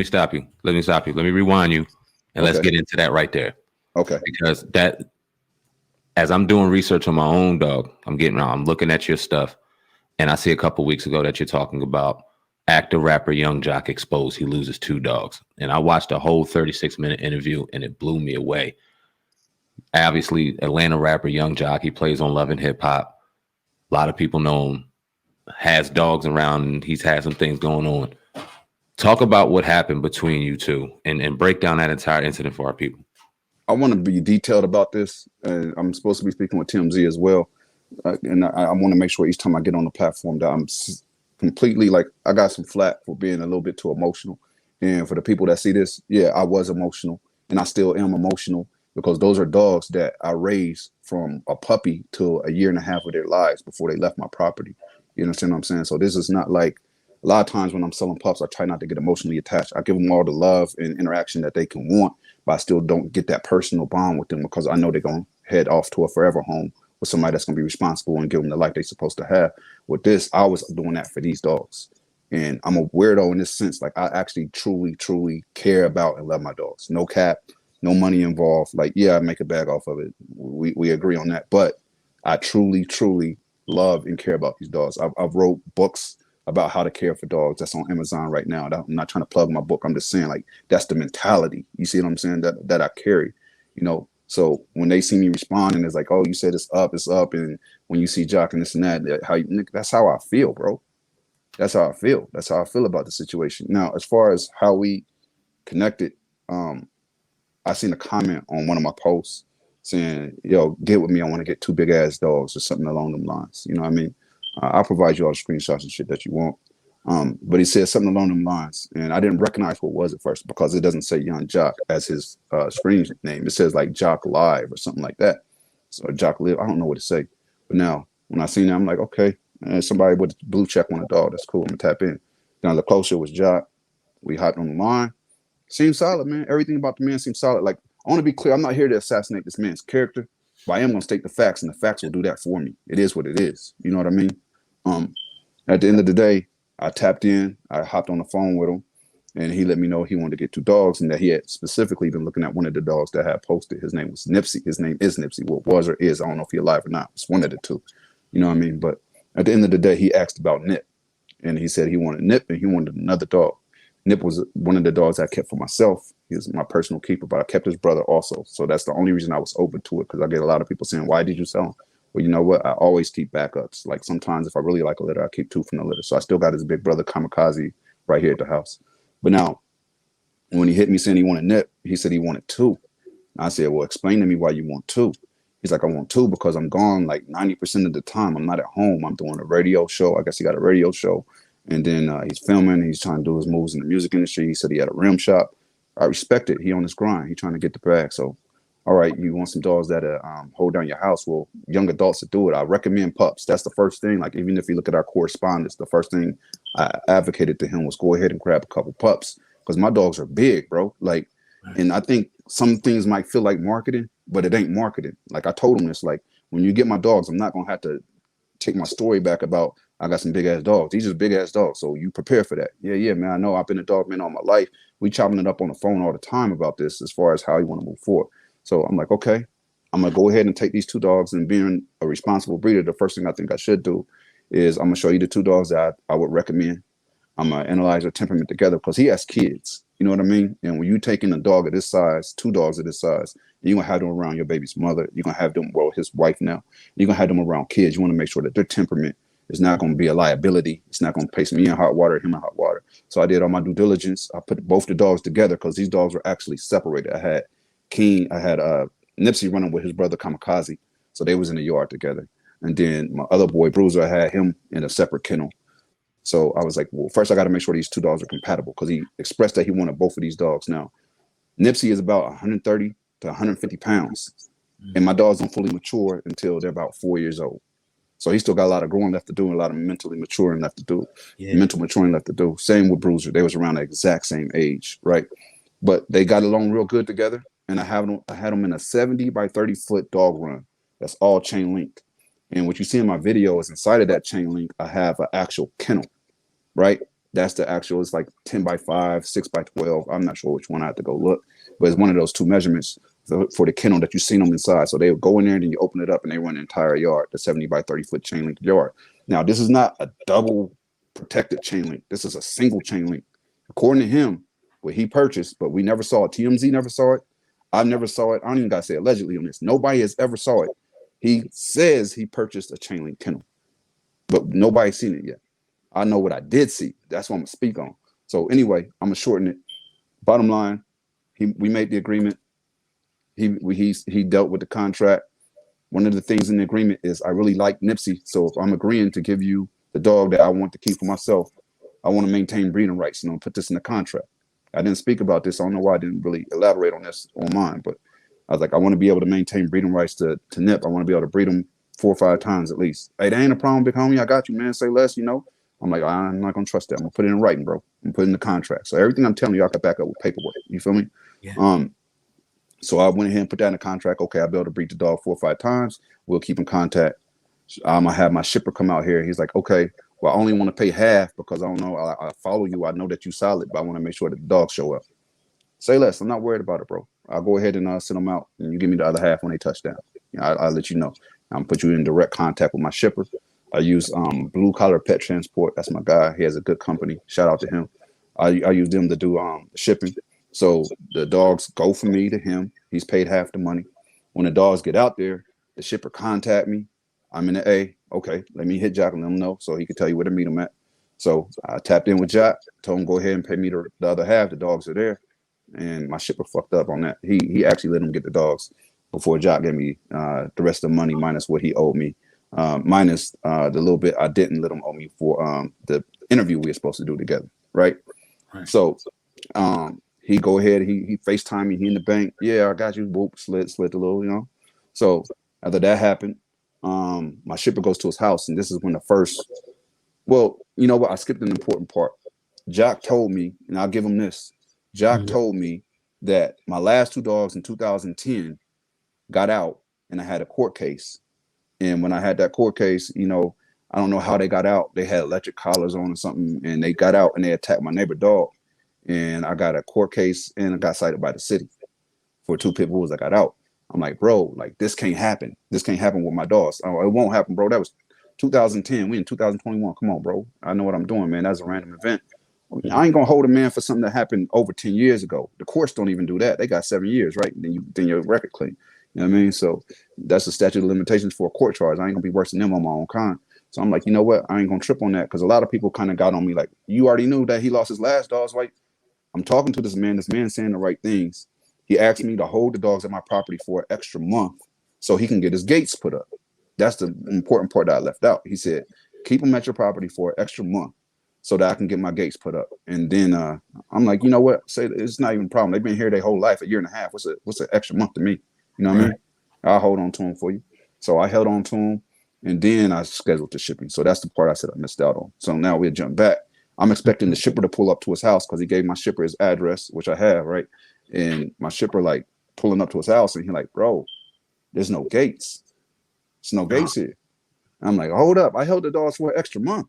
me stop you. Let me rewind you, and let's get into that right there. Okay. Because as I'm doing research on my own dog, I'm looking at your stuff, and I see a couple weeks ago that you're talking about actor rapper Young Joc exposed he loses 2 dogs, and I watched a whole 36-minute interview, and it blew me away. Obviously, Atlanta rapper Young Joc, he plays on Love and Hip Hop. A lot of people know him, has dogs around, and he's had some things going on. Talk about what happened between you two and break down that entire incident for our people. I want to be detailed about this. I'm supposed to be speaking with Tim Z as well. And I want to make sure each time I get on the platform that I'm completely I got some flack for being a little bit too emotional. And for the people that see this, yeah, I was emotional and I still am emotional because those are dogs that I raised from a puppy to a year and a half of their lives before they left my property. You understand what I'm saying? So this is not like a lot of times when I'm selling pups, I try not to get emotionally attached. I give them all the love and interaction that they can want, but I still don't get that personal bond with them because I know they're going to head off to a forever home with somebody that's going to be responsible and give them the life they're supposed to have. With this, I was doing that for these dogs. And I'm a weirdo in this sense. Like I actually truly, truly care about and love my dogs. No cap, no money involved. Like, yeah, I make a bag off of it. We agree on that. But I truly, truly love and care about these dogs. I've wrote books about how to care for dogs. That's on Amazon right now. I'm not trying to plug my book. I'm just saying like that's the mentality. You see what I'm saying? That I carry, you know. So when they see me responding, it's like, oh, you said it's up. And when you see Joc and this and that, that's how I feel, bro. That's how I feel. That's how I feel about the situation. Now, as far as how we connected, I seen a comment on one of my posts saying, yo, get with me. I want to get 2 big ass dogs or something along them lines. You know what I mean? I'll provide you all the screenshots and shit that you want. But he said something along them lines. And I didn't recognize what it was at first because it doesn't say Young Joc as his screen name. It says like Joc Live or something like that. So Joc Live, I don't know what to say. But now when I seen that, I'm like, okay, somebody with a blue check on a dog. That's cool. I'm gonna tap in. Now the closer was Joc. We hopped on the line. Seemed solid, man. Everything about the man seemed solid. Like, I want to be clear. I'm not here to assassinate this man's character, but I am going to state the facts, and the facts will do that for me. It is what it is. You know what I mean? At the end of the day, I tapped in. I hopped on the phone with him, and he let me know he wanted to get 2 dogs and that he had specifically been looking at one of the dogs that I had posted. His name was Nipsy. His name is Nipsey. What was or is, I don't know if he's alive or not. It's one of the 2. You know what I mean? But at the end of the day, he asked about Nip, and he said he wanted Nip and he wanted another dog. Nip was one of the dogs I kept for myself. He was my personal keeper, but I kept his brother also. So that's the only reason I was open to it, because I get a lot of people saying, why did you sell him? Well, you know what? I always keep backups. Like sometimes if I really like a litter, I keep 2 from the litter. So I still got his big brother Kamikaze right here at the house. But now, when he hit me saying he wanted Nip, he said he wanted 2. I said, well, explain to me why you want 2. He's like, I want 2 because I'm gone like 90% of the time. I'm not at home. I'm doing a radio show. I guess he got a radio show. And then he's filming. He's trying to do his moves in the music industry. He said he had a rim shop. I respect it. He on his grind. He trying to get the bag. So, all right, you want some dogs that hold down your house? Well, young adults that do it. I recommend pups. That's the first thing. Like, even if you look at our correspondence, the first thing I advocated to him was go ahead and grab a couple pups, because my dogs are big, bro. Like, and I think some things might feel like marketing, but it ain't marketing. Like, I told him this, like, when you get my dogs, I'm not going to have to take my story back about I got some big ass dogs. These are big ass dogs. So you prepare for that. Yeah, man. I know I've been a dog man all my life. We chopping it up on the phone all the time about this as far as how you want to move forward. So I'm like, okay, I'm going to go ahead and take these 2 dogs, and being a responsible breeder, the first thing I think I should do is I'm going to show you the 2 dogs that I would recommend. I'm going to analyze their temperament together, because he has kids. You know what I mean? And when you taking a dog of this size, 2 dogs of this size, you're going to have them around your baby's mother. You're going to have them, well, his wife now. You're going to have them around kids. You want to make sure that their temperament is not going to be a liability. It's not going to place me in hot water, him in hot water. So I did all my due diligence. I put both the dogs together because these dogs were actually separated. I had Nipsey running with his brother Kamikaze. So they was in the yard together. And then my other boy, Bruiser, I had him in a separate kennel. So I was like, well, first I got to make sure these 2 dogs are compatible, because he expressed that he wanted both of these dogs. Now, Nipsey is about 130 to 150 pounds. And my dogs don't fully mature until they're about 4 years old. So he still got a lot of growing left to do, and a lot of mentally maturing left to do. Yeah. Mental maturing left to do. Same with Bruiser. They was around the exact same age, right? But they got along real good together. And I had them in a 70 by 30 foot dog run. That's all chain linked. And what you see in my video is inside of that chain link, I have an actual kennel, right? That's the actual, it's like 10 by 5, 6 by 12. I'm not sure which one. I have to go look, but it's one of those 2 measurements for the kennel that you've seen them inside. So they would go in there and then you open it up and they run the entire yard, the 70 by 30 foot chain link yard. Now, this is not a double protected chain link. This is a single chain link. According to him, what he purchased, but we never saw it. TMZ never saw it. I never saw it. I don't even got to say allegedly on this. Nobody has ever saw it. He says he purchased a chain link kennel, but nobody's seen it yet. I know what I did see. That's what I'm gonna speak on. So anyway, I'm gonna shorten it. Bottom line, we made the agreement. He dealt with the contract. One of the things in the agreement is I really like Nipsey. So if I'm agreeing to give you the dog that I want to keep for myself, I want to maintain breeding rights and I'll put this in the contract. I didn't speak about this. I don't know why I didn't really elaborate on this on mine, but I was like, I want to be able to maintain breeding rights to Nip. I want to be able to breed them 4 or 5 times at least. Hey, that ain't a problem, big homie. I got you, man. Say less, you know. I'm like, I'm not gonna trust that. I'm gonna put it in writing, bro. I'm gonna put it in the contract. So everything I'm telling you, I can back up with paperwork. You feel me? Yeah. So I went ahead and put that in the contract. Okay, I'll be able to breed the dog 4 or 5 times. We'll keep in contact. I'm gonna have my shipper come out here. He's like, okay, well, I only want to pay half because I don't know. I follow you. I know that you solid, but I want to make sure that the dogs show up. Say less. I'm not worried about it, bro. I'll go ahead and send them out, and you give me the other half when they touch down. You know, I'll let you know. I'm put you in direct contact with my shipper. I use Blue Collar Pet Transport. That's my guy. He has a good company. Shout out to him. I use them to do shipping. So the dogs go from me to him. He's paid half the money. When the dogs get out there, the shipper contact me. I'm in the A. Okay, let me hit Joc and let him know so he can tell you where to meet him at. So I tapped in with Joc, told him go ahead and pay me the other half. The dogs are there. And my shipper fucked up on that. He actually let him get the dogs before Joc gave me the rest of the money minus what he owed me. Minus the little bit I didn't let him owe me for the interview we were supposed to do together, right? So he go ahead, he FaceTime me, he in the bank. Yeah, I got you. Whoop, slid the little, you know. So after that happened, my shipper goes to his house, and this is when the first. Well, you know what? I skipped an important part. Joc told me, and I'll give him this. Joc told me that my last 2 dogs in 2010 got out, and I had a court case. And when I had that court case, you know, I don't know how they got out. They had electric collars on or something, and they got out and they attacked my neighbor dog. And I got a court case and I got cited by the city for 2 pit bulls that got out. I'm like, bro, like this can't happen. This can't happen with my dogs. Oh, it won't happen, bro. That was 2010. We in 2021. Come on, bro. I know what I'm doing, man. That's a random event. I ain't gonna hold a man for something that happened over 10 years ago. The courts don't even do that. They got 7 years, right? Then your record clean. You know what I mean? So that's the statute of limitations for a court charge. I ain't gonna be worse than them on my own kind. So I'm like, you know what? I ain't gonna trip on that because a lot of people kind of got on me like, you already knew that he lost his last dogs. Like, I'm talking to this man. This man saying the right things. He asked me to hold the dogs at my property for an extra month so he can get his gates put up. That's the important part that I left out. He said, keep them at your property for an extra month so that I can get my gates put up. And then I'm like, you know what? Say it's not even a problem. They've been here their whole life, 1.5 years. What's an extra month to me? You know what I mean? I'll hold on to them for you. So I held on to them, and then I scheduled the shipping. So that's the part I said I missed out on. So now we'll jump back. I'm expecting the shipper to pull up to his house because he gave my shipper his address, which I have, right? And my shipper like pulling up to his house, and he like, bro, there's no gates. There's no gates here. I'm like, hold up. I held the dogs for an extra month.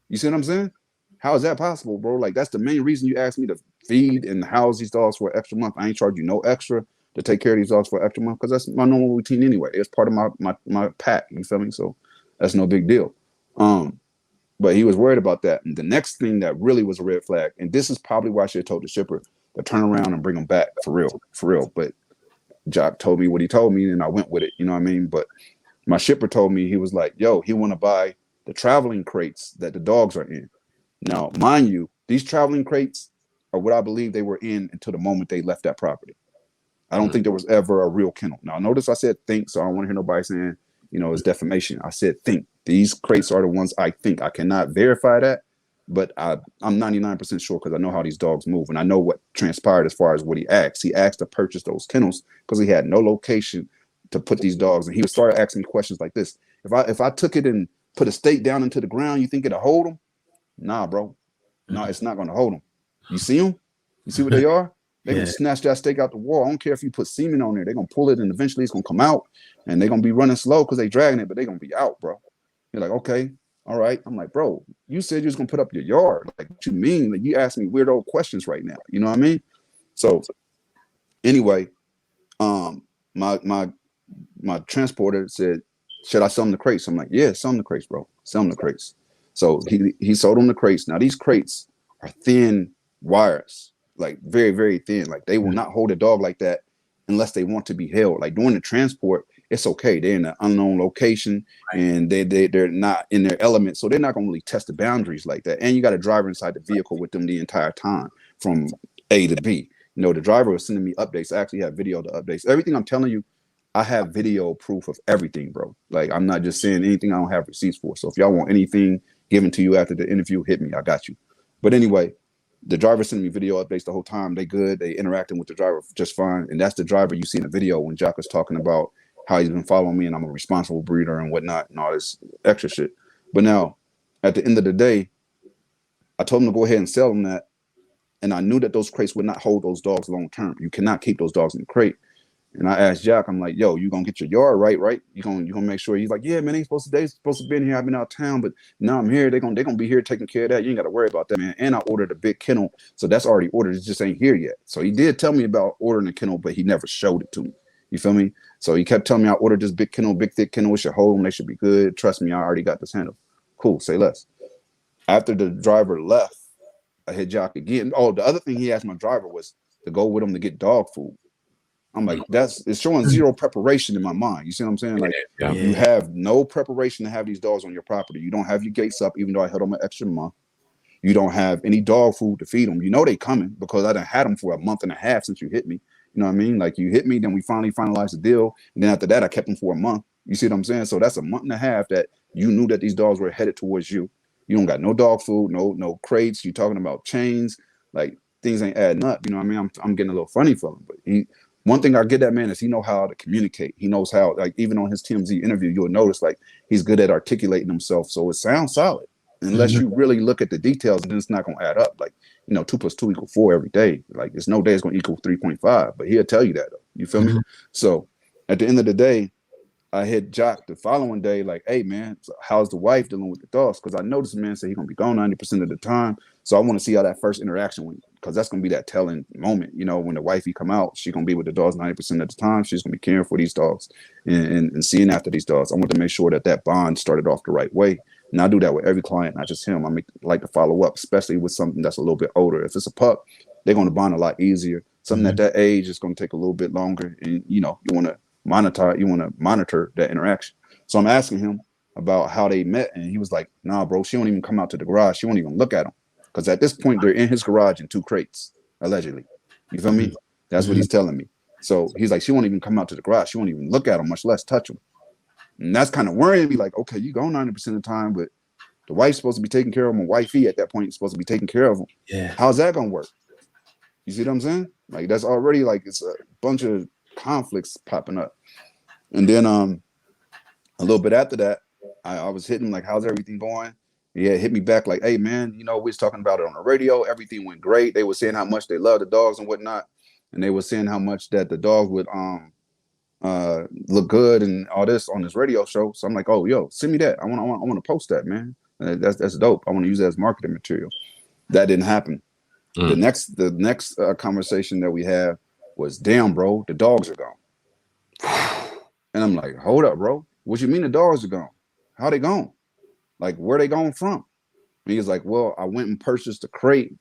You see what I'm saying? How is that possible, bro? Like, that's the main reason you asked me to feed and house these dogs for an extra month. I ain't charge you no extra to take care of these dogs for an extra month because that's my normal routine anyway. It's part of my pack. You feel me? So that's no big deal. But he was worried about that. And the next thing that really was a red flag, and this is probably why I should have told the shipper to turn around and bring them back for real. But Joc told me what he told me, and I went with it. You know what I mean? But my shipper told me, he was like, yo, he want to buy the traveling crates that the dogs are in. Now, mind you, these traveling crates are what I believe they were in until the moment they left that property. I don't think there was ever a real kennel. Now, notice I said think, so I don't want to hear nobody saying, you know, it's defamation. I said think. These crates are the ones I think. I cannot verify that, but I'm 99% sure because I know how these dogs move, and I know what transpired as far as what he asked. He asked to purchase those kennels because he had no location to put these dogs, and he started asking me questions like this. If I took it and put a stake down into the ground, you think it'll hold them? Nah, bro. No, it's not going to hold them. You see them? You see what they are? They're going to snatch that stake out the wall. I don't care if you put semen on there. They're going to pull it, and eventually it's going to come out, and they're going to be running slow because they're dragging it, but they're going to be out, bro. You're like, okay. All right. I'm like, bro, you said you was gonna put up your yard. Like, what you mean? Like, you ask me weird old questions right now. You know what I mean? So anyway, um, my transporter said, should I sell them the crates? I'm like, yeah, sell them the crates, bro. Sell them the crates. So he sold them the crates. Now these crates are thin wires, like very, very thin. Like they will not hold a dog like that unless they want to be held. Like during the transport, it's okay. They're in an unknown location and they're not in their element. So they're not gonna really test the boundaries like that. And you got a driver inside the vehicle with them the entire time from A to B. You know, the driver was sending me updates. I actually have video of the updates. Everything I'm telling you, I have video proof of everything, bro. Like, I'm not just saying anything I don't have receipts for. So if y'all want anything given to you after the interview, hit me. I got you. But anyway, the driver sending me video updates the whole time. They good. They interacting with the driver just fine. And that's the driver you see in the video when Joc was talking about how he's been following me and I'm a responsible breeder and whatnot and all this extra shit. But now, at the end of the day, I told him to go ahead and sell them that. And I knew that those crates would not hold those dogs long term. You cannot keep those dogs in the crate. And I asked Joc, I'm like, yo, you gonna get your yard right? You gonna make sure? He's like, yeah, man, they supposed to be in here. I've been out of town, but now I'm here. They're gonna be here taking care of that. You ain't gotta worry about that, man. And I ordered a big kennel, so that's already ordered. It just ain't here yet. So he did tell me about ordering a kennel, but he never showed it to me. You feel me? So he kept telling me I ordered this big kennel, big thick kennel. It should hold them. They should be good. Trust me, I already got this handle. Cool. Say less. After the driver left, I hit Joc again. Oh, the other thing he asked my driver was to go with him to get dog food. I'm like, it's showing zero preparation in my mind. You see what I'm saying? Like, you have no preparation to have these dogs on your property. You don't have your gates up, even though I held them an extra month. You don't have any dog food to feed them. You know they coming because I done had them for a month and a half since you hit me. You know what I mean? Like, you hit me, then we finally finalized the deal. And then after that, I kept them for a month. You see what I'm saying? So that's a month and a half that you knew that these dogs were headed towards you. You don't got no dog food, no crates. You talking about chains. Like, things ain't adding up. You know what I mean? I'm getting a little funny for him. But one thing I get that man is he know how to communicate. He knows how, like, even on his TMZ interview, you'll notice like he's good at articulating himself. So it sounds solid. Unless you really look at the details, then it's not gonna add up. Like, 2 + 2 = 4 every day. Like, there's no day it's gonna equal 3.5. But he'll tell you that though. You feel me? So at the end of the day, I hit Joc the following day, like, hey man, so how's the wife dealing with the dogs? Because I noticed the man said he's gonna be gone 90% of the time. So I want to see how that first interaction went, because that's gonna be that telling moment. When the wifey come out, she's gonna be with the dogs 90% of the time. She's gonna be caring for these dogs and seeing after these dogs. I want to make sure that bond started off the right way. And I do that with every client, not just him. Like to follow up, especially with something that's a little bit older. If it's a pup, they're gonna bond a lot easier. Something at that age is gonna take a little bit longer, and you want to monitor that interaction. So I'm asking him about how they met, and he was like, nah, bro, she won't even come out to the garage. She won't even look at him. Because at this point, they're in his garage in 2 crates, allegedly. You feel me? That's what he's telling me. So he's like, she won't even come out to the garage. She won't even look at him, much less touch him. And that's kind of worrying me, like, okay, you go 90% of the time, but the wife's supposed to be taking care of him, and wifey at that point is supposed to be taking care of him. Yeah. How's that going to work? You see what I'm saying? Like, that's already, like, it's a bunch of conflicts popping up. And then a little bit after that, I was hitting like, how's everything going? He had hit me back like, hey man, we was talking about it on the radio. Everything went great. They were saying how much they love the dogs and whatnot. And they were saying how much that the dogs would look good and all this on this radio show. So I'm like, oh, yo, send me that. I want to post that, man. That's dope. I want to use that as marketing material. That didn't happen. The next conversation that we had was, damn, bro, the dogs are gone. And I'm like, hold up, bro. What you mean the dogs are gone? How they gone? Like, where they going from? And he's like, well, I went and purchased a crate,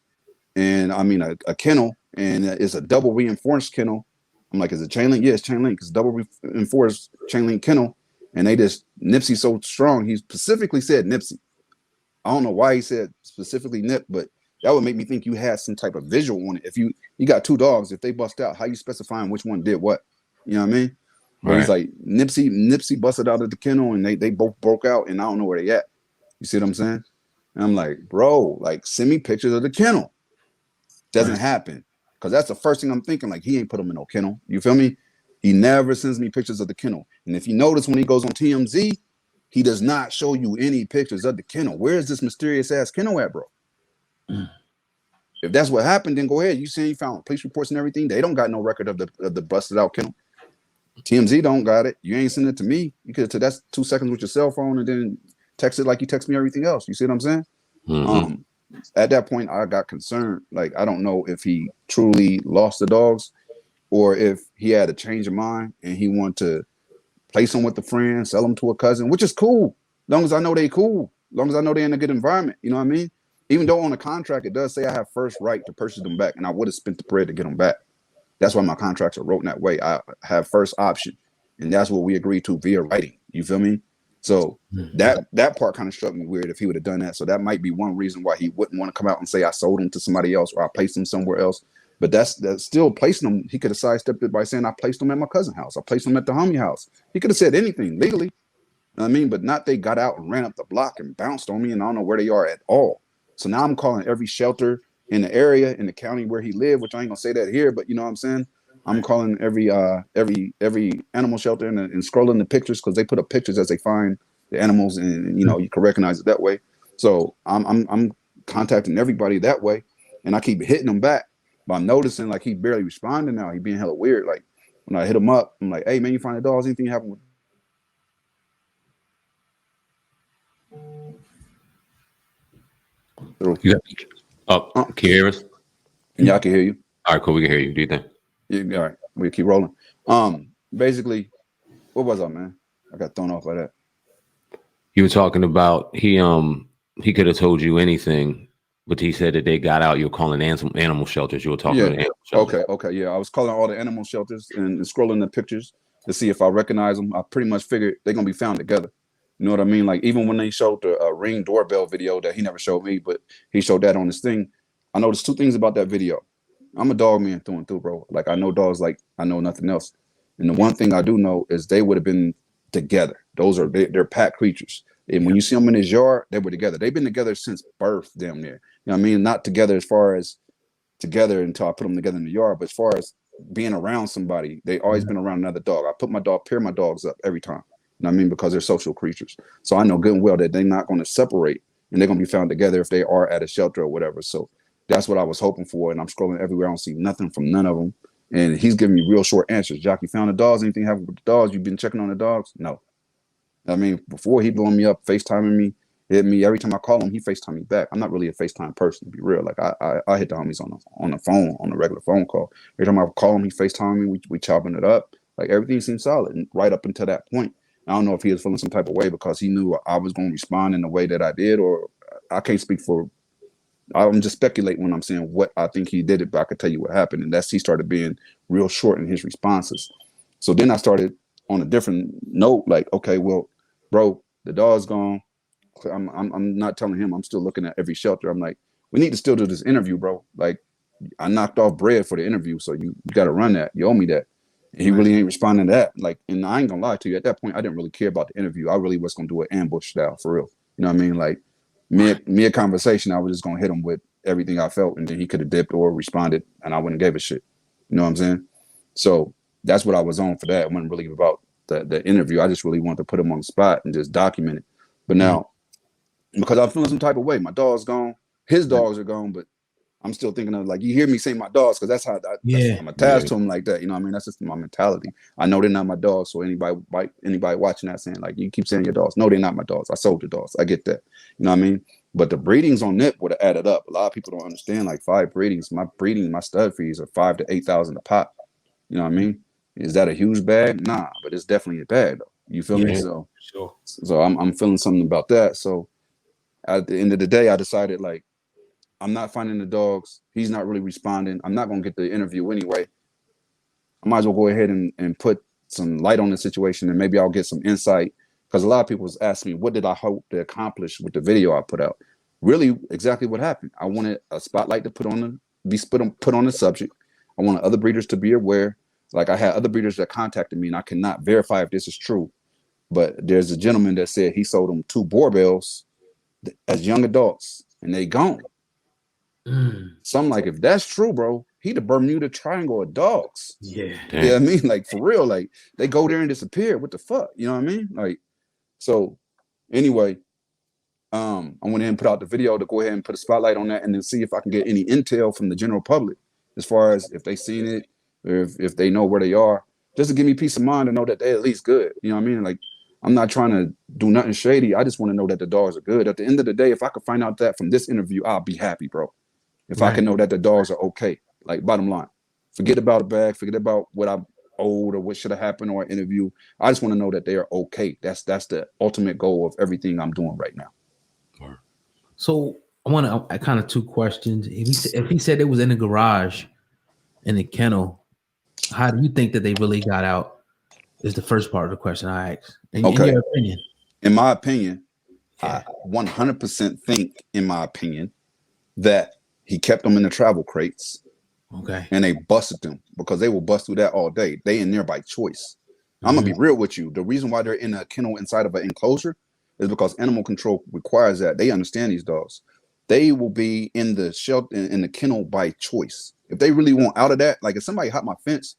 and a kennel, and it's a double reinforced kennel. I'm like, is it chain link? Yeah, it's chain link. It's double reinforced chain link kennel. And Nipsey's so strong. He specifically said Nipsey. I don't know why he said specifically Nip, but that would make me think you had some type of visual on it. If you got 2 dogs, if they bust out, how you specifying which one did what? You know what I mean? But he's like, Nipsey busted out of the kennel, and they both broke out, and I don't know where they at. You see what I'm saying? And I'm like, bro, like, send me pictures of the kennel. Doesn't happen. Because that's the first thing I'm thinking. Like, he ain't put them in no kennel. You feel me? He never sends me pictures of the kennel. And if you notice, when he goes on TMZ, he does not show you any pictures of the kennel. Where is this mysterious ass kennel at, bro? If that's what happened, then go ahead. You saying you found police reports and everything. They don't got no record of the busted out kennel. TMZ don't got it. You ain't sending it to me. You could have took that's 2 seconds with your cell phone and then text it like you text me everything else. You see what I'm saying? Mm-hmm. At that point, I got concerned. Like, I don't know if he truly lost the dogs or if he had a change of mind and he wanted to place them with a friend, sell them to a cousin, which is cool. Long as I know they cool. Long as I know they're in a good environment. You know what I mean? Even though on the contract, it does say I have first right to purchase them back, and I would have spent the bread to get them back. That's why my contracts are written that way. I have first option, and that's what we agreed to via writing. You feel me? So that part kind of struck me weird if he would have done that. So that might be one reason why he wouldn't want to come out and say I sold them to somebody else or I placed them somewhere else. But that's still placing them. He could have sidestepped it by saying I placed them at my cousin's house. I placed them at the homie house. He could have said anything legally. You know what I mean? But not they got out and ran up the block and bounced on me, and I don't know where they are at all. So now I'm calling every shelter in the area, in the county where he lived, which I ain't gonna say that here, but you know what I'm saying? I'm calling every animal shelter and scrolling the pictures because they put up pictures as they find the animals, and you know you can recognize it that way. So I'm contacting everybody that way, and I keep hitting them back. But I'm noticing like he barely responding now. He being hella weird. Like when I hit him up, I'm like, "Hey man, you find the dogs? Anything happen with?" You got, can you hear us? Yeah, I can hear you. All right, cool. We can hear you. Do you think? Yeah, all right, we keep rolling. Basically, what was I, man? I got thrown off by that. You were talking about he could have told you anything, but he said that they got out. You're calling animal shelters. You were talking about animal shelters. Okay, yeah. I was calling all the animal shelters and scrolling the pictures to see if I recognize them. I pretty much figured they're gonna be found together. You know what I mean? Like even when they showed the Ring doorbell video that he never showed me, but he showed that on his thing. I noticed two things about that video. I'm a dog man through and through, bro. Like I know dogs like I know nothing else. And the one thing I do know is they would have been together. They're pack creatures. And when you see them in his yard, they were together. They've been together since birth, damn near. You know what I mean? Not together as far as together until I put them together in the yard, but as far as being around somebody, they always been around another dog. I pair my dogs up every time. You know what I mean? Because they're social creatures. So I know good and well that they're not going to separate and they're going to be found together if they are at a shelter or whatever. So that's what I was hoping for. And I'm scrolling everywhere. I don't see nothing from none of them. And he's giving me real short answers. Joc, you found the dogs? Anything happened with the dogs? You've been checking on the dogs? No. I mean, before he blowing me up, FaceTiming me, hit me. Every time I call him, he FaceTime me back. I'm not really a FaceTime person, to be real. Like I hit the homies on the phone, on a regular phone call. Every time I call him, he FaceTime me. We chopping it up. Like everything seemed solid. And right up until that point, I don't know if he was feeling some type of way because he knew I was going to respond in the way that I did, or I can't speak for. I'm just speculating when I'm saying what I think he did it, but I could tell you what happened. And that's he started being real short in his responses. So then I started on a different note, like, okay, well, bro, the dog's gone. I'm not telling him. I'm still looking at every shelter. I'm like, we need to still do this interview, bro. Like, I knocked off bread for the interview, so you got to run that. You owe me that. And he really ain't responding to that. Like, and I ain't gonna lie to you. At that point, I didn't really care about the interview. I really was gonna do an ambush style for real. You know what I mean? Like, mid conversation, I was just gonna hit him with everything I felt, and then he could have dipped or responded, and I wouldn't give a shit. You know what I'm saying? So that's what I was on for that. It wasn't really about the interview. I just really wanted to put him on the spot and just document it. But now, because I'm feeling some type of way, my dog's gone. His dogs are gone, but I'm still thinking of, like, you hear me say my dogs because that's how I'm attached to them like that. You know what I mean? That's just my mentality. I know they're not my dogs. So anybody watching that saying, like, you keep saying your dogs. No, they're not my dogs. I sold the dogs. I get that. You know what I mean? But the breedings on Nip would have added up. A lot of people don't understand, like 5 breedings. My stud fees are $5,000 to $8,000 a pop. You know what I mean? Is that a huge bag? Nah, but it's definitely a bag though. You feel me? So, sure. So I'm feeling something about that. So at the end of the day, I decided, like, I'm not finding the dogs. He's not really responding. I'm not going to get the interview anyway. I might as well go ahead and put some light on the situation, and maybe I'll get some insight. Because a lot of people was asking me, what did I hope to accomplish with the video I put out? Really, exactly what happened. I wanted a spotlight to put on the subject. I wanted other breeders to be aware. Like, I had other breeders that contacted me, and I cannot verify if this is true. But there's a gentleman that said he sold them 2 doorbells as young adults, and they gone. So I'm like, if that's true, bro, he the Bermuda Triangle of dogs. Yeah. Yeah, I mean, like, for real, like, they go there and disappear. What the fuck? You know what I mean? Like, so anyway, I went ahead and put out the video to go ahead and put a spotlight on that and then see if I can get any intel from the general public as far as if they seen it or if they know where they are, just to give me peace of mind to know that they're at least good. You know what I mean? Like, I'm not trying to do nothing shady. I just want to know that the dogs are good. At the end of the day, if I could find out that from this interview, I'll be happy, bro. If I can know that the dogs are okay. Like, bottom line, forget about a bag, forget about what I owed or what should have happened or an interview. I just want to know that they are okay. That's the ultimate goal of everything I'm doing right now. So I kind of 2 questions. If he said it was in the garage in the kennel, how do you think that they really got out? Is the first part of the question I asked. In your opinion? In my opinion, I 100% think, in my opinion, that he kept them in the travel crates. Okay. And they busted them because they will bust through that all day. They in there by choice. I'm gonna be real with you. The reason why they're in a kennel inside of an enclosure is because animal control requires that. They understand these dogs. They will be in the shelter in the kennel by choice. If they really want out of that, like if somebody hop my fence,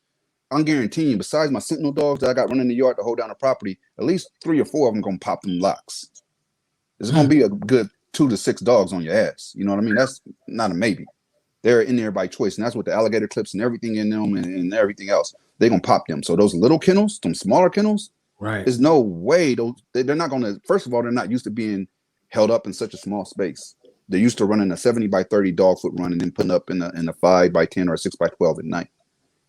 I'm guaranteeing you, besides my sentinel dogs that I got running the yard to hold down the property, at least 3 or 4 of them gonna pop them locks. It's gonna be a good 2 to 6 dogs on your ass. You know what I mean? That's not a maybe. They're in there by choice, and that's with the alligator clips and everything in them and everything else. They're gonna pop them. So those little kennels, some smaller kennels, right? There's no way they're not gonna. First of all, they're not used to being held up in such a small space. They're used to running a 70 by 30 dog foot run and then putting up in a 5 by 10 or a 6 by 12 at night.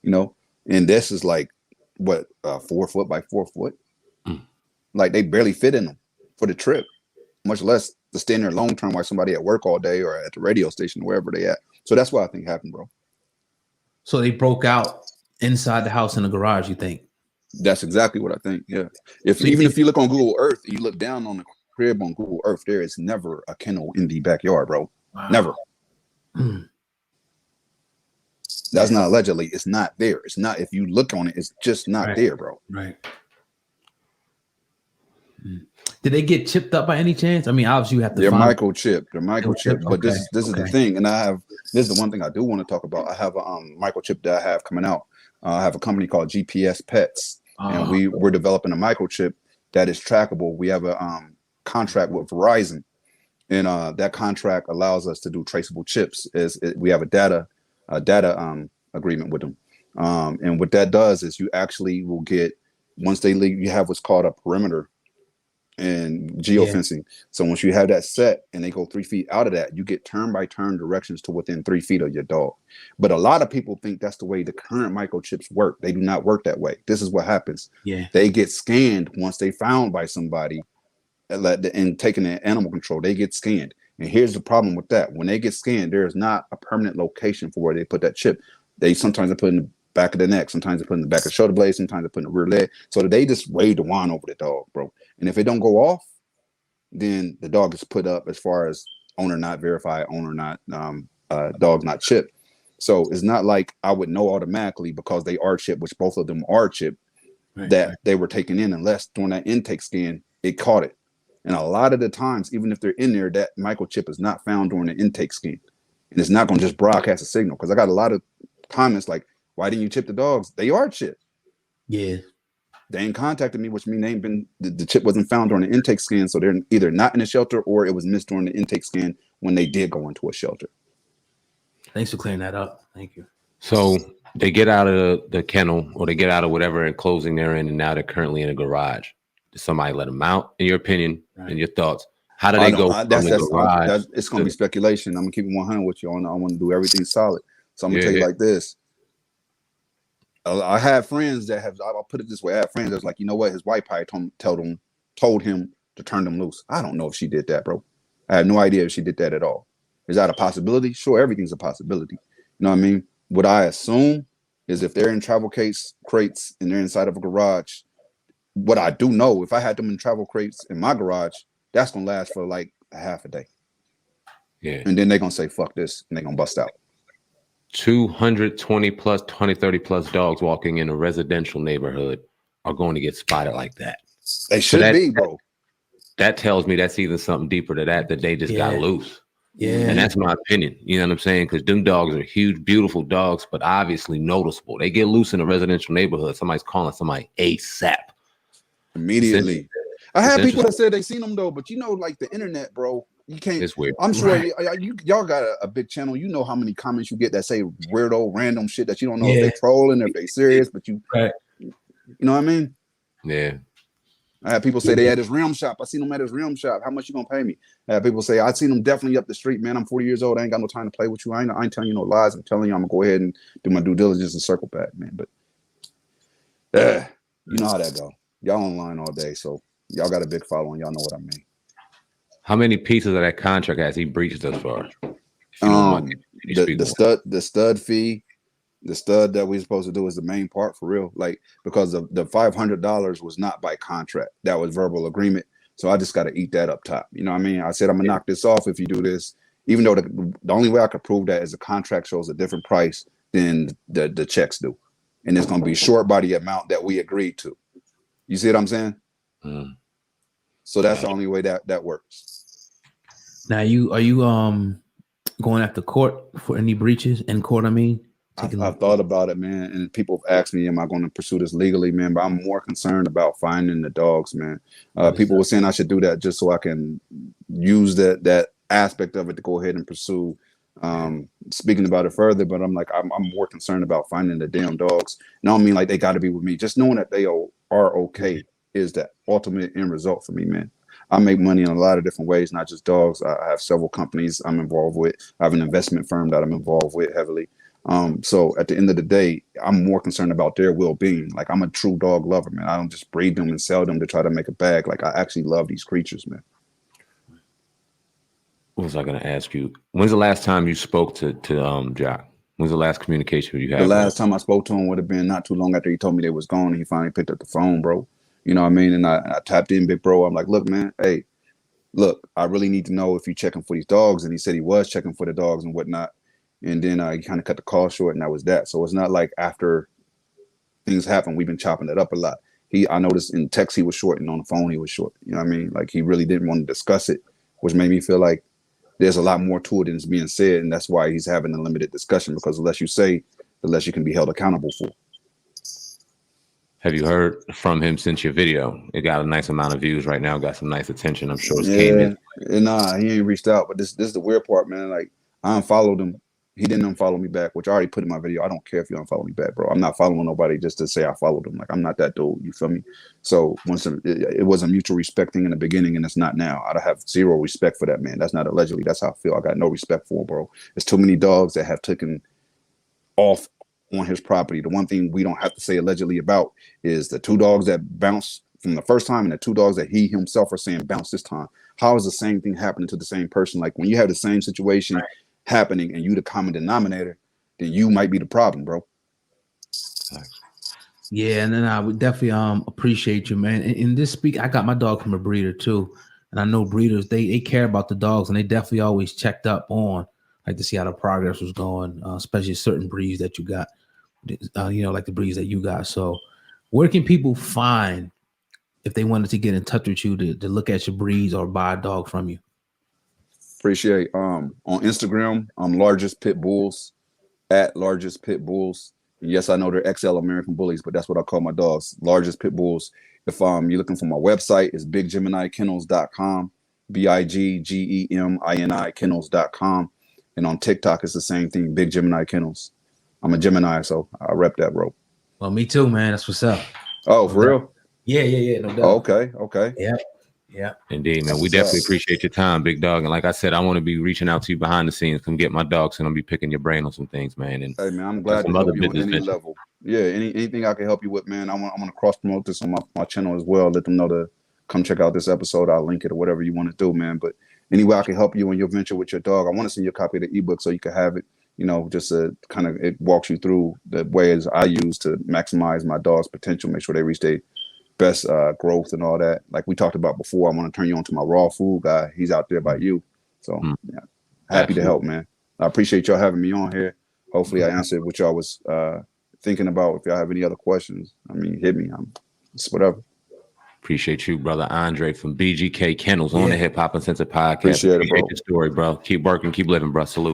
You know, and this is like what 4 foot by 4 foot. Like they barely fit in them for the trip, much less to stay in there long term while somebody at work all day or at the radio station, wherever they at. So that's what I think happened, bro. So they broke out inside the house in the garage, you think? That's exactly what I think. Yeah. If you look on Google Earth, you look down on the crib on Google Earth, there is never a kennel in the backyard, bro. Wow. Never. That's not allegedly. It's not there. It's not. If you look on it, it's just not there, bro. Right. Did they get chipped up by any chance? I mean, obviously you have to. They're microchipped. They're microchipped. But this is the thing, and this is the one thing I do want to talk about. I have a microchip that I have coming out. I have a company called GPS Pets, and we're developing a microchip that is trackable. We have a contract with Verizon, and that contract allows us to do traceable chips. We have a data agreement with them, and what that does is you actually will get, once they leave, you have what's called a perimeter and geofencing. Yeah. So once you have that set and they go 3 feet out of that, you get turn by turn directions to within 3 feet of your dog. But a lot of people think that's the way the current microchips work. They do not work that way. This is what happens. Yeah. They get scanned once they found by somebody and taking the animal control. They get scanned. And here's the problem with that. When they get scanned, there is not a permanent location for where they put that chip. Sometimes they put in the back of the neck, sometimes they put in the back of the shoulder blade, sometimes they put in the rear leg. So they just wave the wand over the dog, bro. And if it don't go off, then the dog is put up as far as owner not verified, owner not dog not chipped. So it's not like I would know automatically because they are chipped, which both of them are chipped, they were taken in, unless during that intake scan it caught it. And a lot of the times, even if they're in there, that microchip is not found during the intake scan, and it's not going to just broadcast a signal. Because I got a lot of comments like, "Why didn't you chip the dogs? They are chipped." Yeah. They ain't contacted me, which means the chip wasn't found during the intake scan, so they're either not in the shelter or it was missed during the intake scan when they did go into a shelter. Thanks for clearing that up. Thank you. So they get out of the kennel, or they get out of whatever enclosing they're in, and now they're currently in a garage. Did somebody let them out? In your opinion, and your thoughts, how do they go from the garage? It's going to be speculation. I'm going to keep it 100 with you. I want to do everything solid. So I'm going to tell you like this. I have friends that have, I'll put it this way. I have friends that's like, you know what? His wife probably told him to turn them loose. I don't know if she did that, bro. I have no idea if she did that at all. Is that a possibility? Sure, everything's a possibility. You know what I mean? What I assume is if they're in travel crates and they're inside of a garage, what I do know, if I had them in travel crates in my garage, that's going to last for like a half a day. Yeah. And then they're going to say, fuck this, and they're going to bust out. 220 plus 30 plus dogs walking in a residential neighborhood are going to get spotted like that. They should be, bro. That tells me that's even something deeper to that they just got loose. Yeah. And that's my opinion. You know what I'm saying? Because them dogs are huge, beautiful dogs, but obviously noticeable. They get loose in a residential neighborhood. Somebody's calling somebody ASAP. Immediately. I had people that said they seen them though, but you know, like the internet, bro. You can't. It's weird. I'm sure y'all got a big channel. You know how many comments you get that say weirdo, random shit that you don't know if they trolling or if they serious, but you know what I mean? Yeah. I had people say they at his rim shop. I seen him at his rim shop. How much you gonna pay me? I had people say I seen him definitely up the street, man. I'm 40 years old. I ain't got no time to play with you. I ain't telling you no lies. I'm telling you, I'm gonna go ahead and do my due diligence and circle back, man. But you know how that go. Y'all online all day, so y'all got a big following. Y'all know what I mean. How many pieces of that contract has he breached thus far? The stud fee, the stud that we're supposed to do is the main part for real. Like, because the $500 was not by contract. That was verbal agreement. So I just got to eat that up top. You know what I mean? I said, I'm gonna knock this off if you do this, even though the only way I could prove that is the contract shows a different price than the checks do. And it's gonna be short by the amount that we agreed to. You see what I'm saying? So that's the only way that works. Now, are you going after court for any breaches in court? I mean, I've thought about it, man, and people have asked me, am I going to pursue this legally, man? But I'm more concerned about finding the dogs, man. People were saying I should do that just so I can use that aspect of it to go ahead and pursue speaking about it further. But I'm like, I'm more concerned about finding the damn dogs. And I don't mean like they got to be with me. Just knowing that they are okay is the ultimate end result for me, man. I make money in a lot of different ways, not just dogs. I have several companies I'm involved with. I have an investment firm that I'm involved with heavily. So at the end of the day, I'm more concerned about their well-being. Like, I'm a true dog lover, man. I don't just breed them and sell them to try to make a bag. Like, I actually love these creatures, man. What was I going to ask you? When's the last time you spoke to Joc? When's the last communication you had? The last time I spoke to him would have been not too long after he told me they was gone, and he finally picked up the phone, bro. You know what I mean? And I tapped in, big bro. I'm like, look, man, hey, look, I really need to know if you're checking for these dogs. And he said he was checking for the dogs and whatnot. And then he kind of cut the call short, and that was that. So it's not like after things happen, we've been chopping it up a lot. I noticed in text he was short, and on the phone he was short. You know what I mean? Like, he really didn't want to discuss it, which made me feel like there's a lot more to it than is being said. And that's why he's having a limited discussion, because the less you say, the less you can be held accountable for. Have you heard from him since your video? It got a nice amount of views right now, got some nice attention. I'm sure it's came in. Nah, he ain't reached out. But this is the weird part, man. Like, I unfollowed him. He didn't unfollow me back, which I already put in my video. I don't care if you unfollow me back, bro. I'm not following nobody just to say I followed him. Like, I'm not that dude. You feel me? So once it was a mutual respect thing in the beginning, and it's not now. I have zero respect for that man. That's not allegedly. That's how I feel. I got no respect for him, bro. There's too many dogs that have taken off on his property. The one thing we don't have to say allegedly about is the 2 dogs that bounced from the first time and the 2 dogs that he himself are saying bounced this time. How is the same thing happening to the same person? Like, when you have the same situation happening and you the common denominator, then you might be the problem, bro. Yeah, and then I would definitely appreciate you, man. In this speak, I got my dog from a breeder too, and I know breeders they care about the dogs, and they definitely always checked up on, like, to see how the progress was going, especially certain breeds that you got, like the breeds that you got. So, where can people find if they wanted to get in touch with you to look at your breeds or buy a dog from you? Appreciate on Instagram, largest pit bulls at largest pit bulls. Yes, I know they're XL American bullies, but that's what I call my dogs, largest pit bulls. If you're looking for my website, it's biggemini.kennels.com, BIGGEMINI kennels.com. And on TikTok, it's the same thing, Big Gemini Kennels. I'm a Gemini, so I rep that, bro. Well, me too, man. That's what's up. Oh, for real? Yeah. No doubt. Okay. Yeah. Indeed, man. We definitely appreciate your time, big dog. And like I said, I want to be reaching out to you behind the scenes. Come get my dogs, and I'll be picking your brain on some things, man. And hey, man, I'm glad to help you on any level. Yeah, anything I can help you with, man. I'm gonna cross promote this on my channel as well. Let them know to come check out this episode. I'll link it or whatever you want to do, man. But anyway, I can help you in your venture with your dog. I want to send you a copy of the ebook so you can have it. Just to kind of, it walks you through the ways I use to maximize my dog's potential, make sure they reach their best growth and all that. Like we talked about before, I want to turn you on to my raw food guy. He's out there by you. So yeah, happy to help, man. I appreciate y'all having me on here. Hopefully I answered what y'all was thinking about. If y'all have any other questions, hit me. It's whatever. Appreciate you, brother Andre from BGK Kennels on the Hip Hop Uncensored Podcast. Appreciate it, bro. Your story, bro. Keep working, keep living, bro. Salute.